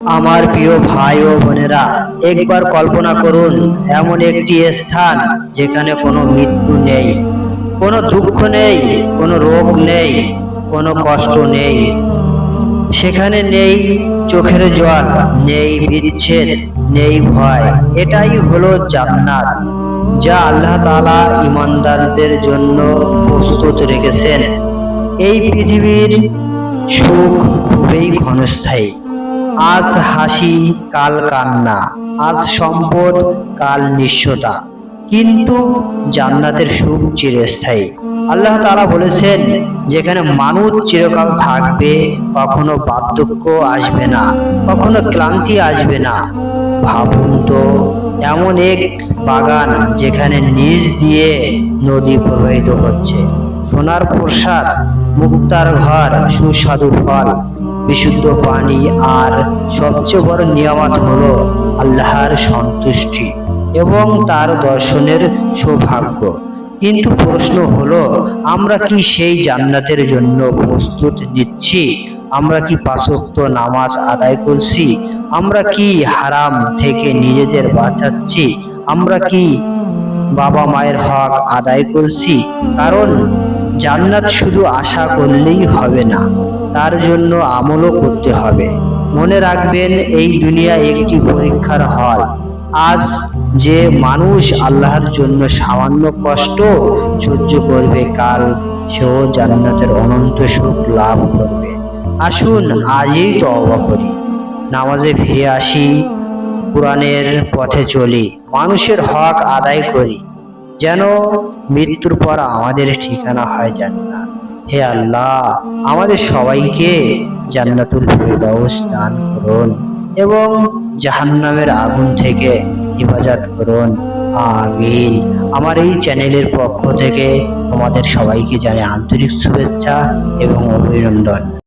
আমার প্রিয় ভাই ও বোনেরা, একবার কল্পনা করুন এমন একটি স্থান যেখানে কোনো মৃত্যু নেই, কোনো দুঃখ নেই, কোনো রোগ নেই, কোনো কষ্ট নেই। সেখানে নেই চোখের জল, নেই বিচ্ছেদ, নেই ভয়। এটাই হলো জান্নাত, যা আল্লাহ তাআলা ঈমানদারদের জন্য প্রস্তুত রেখেছেন। এই পৃথিবীর সুখ খুবই ক্ষণস্থায়ী। আজ হাসি, কাল কান্না, আজ সম্পদ, কাল নিঃস্বতা, কিন্তু জান্নাতের সুখ চিরস্থায়ী। আল্লাহ তাআলা বলেছেন, যেখানে মানুষ চিরকাল থাকবে, কখনো বার্ধক্য আসবে না, কখনো ক্লান্তি আসবে না। ভাবুন তো, এমন এক বাগান যেখানে নিচ দিয়ে নদী প্রবাহিত হচ্ছে, সোনার প্রাসাদ, মুক্তার ঘর, সুস্বাদু ফল, বিশুদ্ধ পানি, আর সবচেয়ে বড় নিয়ামত হলো আল্লাহর সন্তুষ্টি এবং তার দর্শনের সৌভাগ্য। কিন্তু প্রশ্ন হলো, আমরা কি সেই জান্নাতের জন্য প্রস্তুত নিচ্ছি? আমরা কি পাঁচ ওয়াক্ত নামাজ আদায় করছি? আমরা কি হারাম থেকে নিজেদের বাঁচাচ্ছি? আমরা কি বাবা মায়ের হক আদায় করছি? কারণ জান্নাত শুধু আশা করলেই হবে না, তার জন্য আমলও করতে হবে। মনে রাখবেন, এই দুনিয়া একটি পরীক্ষার হল। আজ যে মানুষ আল্লাহর জন্য সামান্য কষ্ট সহ্য করবে, কাল সেও জান্নাতের অনন্ত সুখ লাভ করবে। আসুন আজই তওবা করি, নামাজে ফিরে আসি, কোরআনের পথে চলি, মানুষের হক আদায় করি, যেন মৃত্যুর পর আমাদের ঠিকানা হয় জান্নাত। হে আল্লাহ, আমাদের সবাইকে জান্নাতুল ফেরদাউস দান করুন এবং জাহান্নামের আগুন থেকে হেফাজত করুন। আমিন। আমার এই চ্যানেলের পক্ষ থেকে তোমাদের সবাইকে জানাই আন্তরিক শুভেচ্ছা এবং অভিনন্দন।